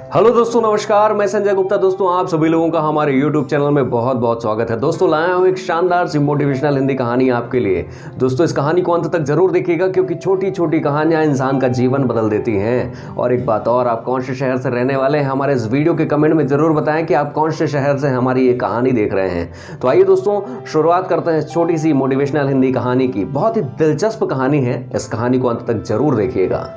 Hello दोस्तों, नमस्कार। मैं संजय गुप्ता। दोस्तों, आप सभी लोगों का हमारे YouTube चैनल में बहुत बहुत स्वागत है। दोस्तों, लाया हूँ एक शानदार सी मोटिवेशनल हिंदी कहानी आपके लिए। दोस्तों, इस कहानी को अंत तक जरूर देखिएगा क्योंकि छोटी छोटी कहानियां इंसान का जीवन बदल देती हैं। और एक बात और, आप कौन से शहर से रहने वाले हैं, हमारे इस वीडियो के कमेंट में जरूर बताएं कि आप कौन से शहर से हमारी ये कहानी देख रहे हैं। तो आइए दोस्तों, शुरुआत करते हैं छोटी सी मोटिवेशनल हिंदी कहानी की। बहुत ही दिलचस्प कहानी है, इस कहानी को अंत तक जरूर देखिएगा।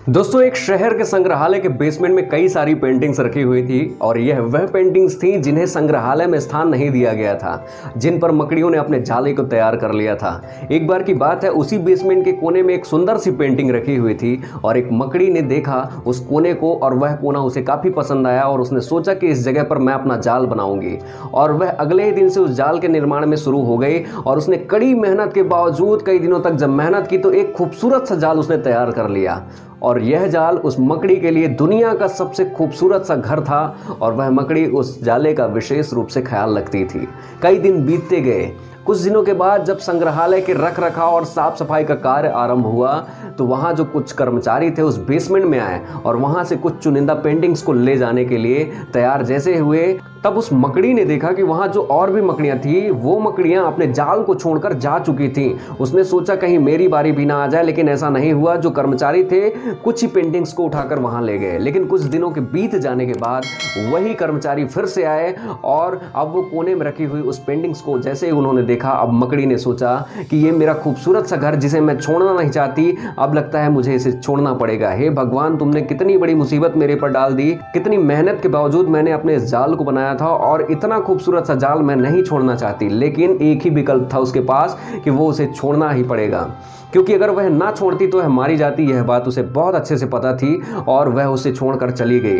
दोस्तों, एक शहर के संग्रहालय के बेसमेंट में कई सारी पेंटिंग्स रखी हुई थी और यह वह पेंटिंग्स थी जिन्हें संग्रहालय में स्थान नहीं दिया गया था, जिन पर मकड़ियों ने अपने जाले को तैयार कर लिया था। एक बार की बात है, उसी बेसमेंट के कोने में एक सुंदर सी पेंटिंग रखी हुई थी और एक मकड़ी ने देखा उस कोने को और वह कोना उसे काफी पसंद आया और उसने सोचा कि इस जगह पर मैं अपना जाल बनाऊंगी। और वह अगले ही दिन से उस जाल के निर्माण में शुरू हो गई और उसने कड़ी मेहनत के बावजूद कई दिनों तक जब मेहनत की तो एक खूबसूरत सा जाल उसने तैयार कर लिया। और यह जाल उस मकड़ी के लिए दुनिया का सबसे खूबसूरत सा घर था और वह मकड़ी उस जाले का विशेष रूप से ख्याल रखती थी। कई दिन बीतते गए। कुछ दिनों के बाद जब संग्रहालय के रख रखाव और साफ सफाई का कार्य आरंभ हुआ तो वहां जो कुछ कर्मचारी थे उस बेसमेंट में आए और वहां से कुछ चुनिंदा पेंटिंग्स को ले जाने के लिए तैयार जैसे हुए, तब उस मकड़ी ने देखा कि वहां जो और भी मकड़ियां थी वो मकड़ियां अपने जाल को छोड़कर जा चुकी थीं। उसने सोचा कहीं मेरी बारी भी ना आ जाए, लेकिन ऐसा नहीं हुआ। जो कर्मचारी थे कुछ ही पेंटिंग्स को उठाकर वहां ले गए, लेकिन कुछ दिनों के बीत जाने के बाद वही कर्मचारी फिर से आए और अब वो कोने में रखी हुई उस पेंटिंग्स को जैसे ही उन्होंने देखा, अब मकड़ी ने सोचा कि ये मेरा खूबसूरत सा घर जिसे मैं छोड़ना नहीं चाहती, अब लगता है मुझे इसे छोड़ना पड़ेगा। हे भगवान, तुमने कितनी बड़ी मुसीबत मेरे पर डाल दी। कितनी मेहनत के बावजूद मैंने अपने इस जाल को बनाया था और इतना खूबसूरत सा जाल मैं नहीं छोड़ना चाहती, लेकिन एक ही विकल्प था उसके पास कि वो उसे छोड़ना ही पड़ेगा, क्योंकि अगर वह ना छोड़ती तो वह मारी जाती। यह बात उसे बहुत अच्छे से पता थी और वह उसे छोड़कर चली गई।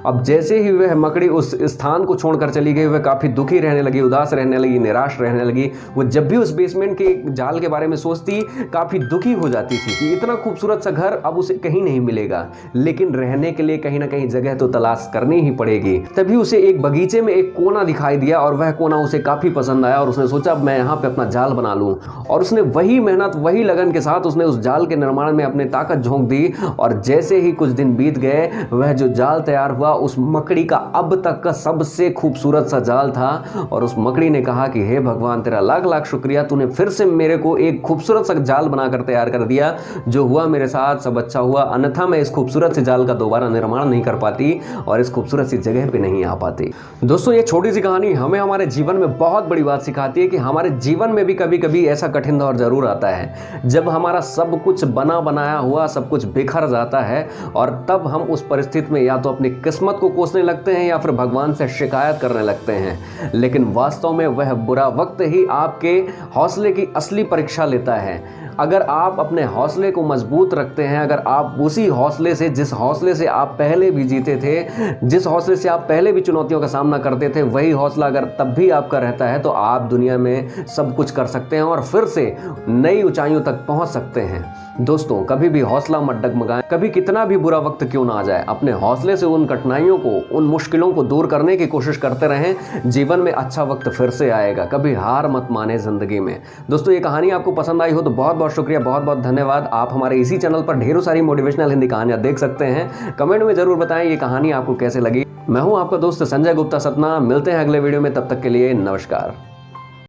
अब जैसे ही वह मकड़ी उस स्थान को छोड़कर चली गई, वह काफी दुखी रहने लगी, उदास रहने लगी, निराश रहने लगी। वो जब भी उस बेसमेंट के जाल के बारे में सोचती काफी दुखी हो जाती थी कि इतना खूबसूरत सा घर अब उसे कहीं नहीं मिलेगा, लेकिन रहने के लिए कहीं ना कहीं जगह तो तलाश करनी ही पड़ेगी। तभी उसे एक बगीचे में एक कोना दिखाई दिया और वह कोना उसे काफी पसंद आया और उसने सोचा अब मैं यहाँ पे अपना जाल बना लूं। और उसने वही मेहनत वही लगन के साथ उसने उस जाल के निर्माण में अपनी ताकत झोंक दी और जैसे ही कुछ दिन बीत गए, वह जो जाल तैयार हुआ उस मकड़ी का अब तक का सबसे खूबसूरत सा जाल था। और उस मकड़ी ने कहा कि हे भगवान, तेरा लाख लाख शुक्रिया, तूने फिर से मेरे को एक खूबसूरत सा जाल बनाकर तैयार कर दिया। जो हुआ मेरे साथ सब अच्छा हुआ, अन्यथा मैं इस खूबसूरत से जाल का दोबारा निर्माण नहीं कर पाती और इस खूबसूरत सी जगह पे नहीं आ पाती। दोस्तों, ये छोटी सी कहानी हमें हमारे जीवन में बहुत बड़ी बात सिखाती है कि हमारे जीवन में भी कभी कभी ऐसा कठिन दौर जरूर आता है जब हमारा सब कुछ बना बनाया हुआ सब कुछ बिखर जाता है और तब हम उस परिस्थिति में या तो अपनी किस्मत को कोसने लगते हैं या फिर भगवान से शिकायत करने लगते हैं। लेकिन वास्तव में वह बुरा वक्त ही आपके हौसले की असली परीक्षा लेता है। अगर आप अपने हौसले को मजबूत रखते हैं, अगर आप उसी हौसले से, जिस हौसले से आप पहले भी जीते थे, जिस हौसले से आप पहले भी चुनौतियों का सामना करते थे, वही हौसला अगर तब भी आपका रहता है तो आप दुनिया में सब कुछ कर सकते हैं और फिर से नई ऊंचाइयों तक पहुंच सकते हैं। दोस्तों, कभी भी हौसला मत डगमगाएं। कभी कितना भी बुरा वक्त क्यों ना आ जाए, अपने हौसले से उन कठिनाइयों को, उन मुश्किलों को दूर करने की कोशिश करते रहें। जीवन में अच्छा वक्त फिर से आएगा। कभी हार मत माने जिंदगी में। दोस्तों, ये कहानी आपको पसंद आई हो तो बहुत बहुत शुक्रिया, बहुत बहुत धन्यवाद। आप हमारे इसी चैनल पर ढेरों सारी मोटिवेशनल हिंदी कहानियां देख सकते हैं। कमेंट में जरूर बताएं ये कहानी आपको कैसे लगी। मैं हूं आपका दोस्त संजय गुप्ता सतना। मिलते हैं अगले वीडियो में, तब तक के लिए नमस्कार।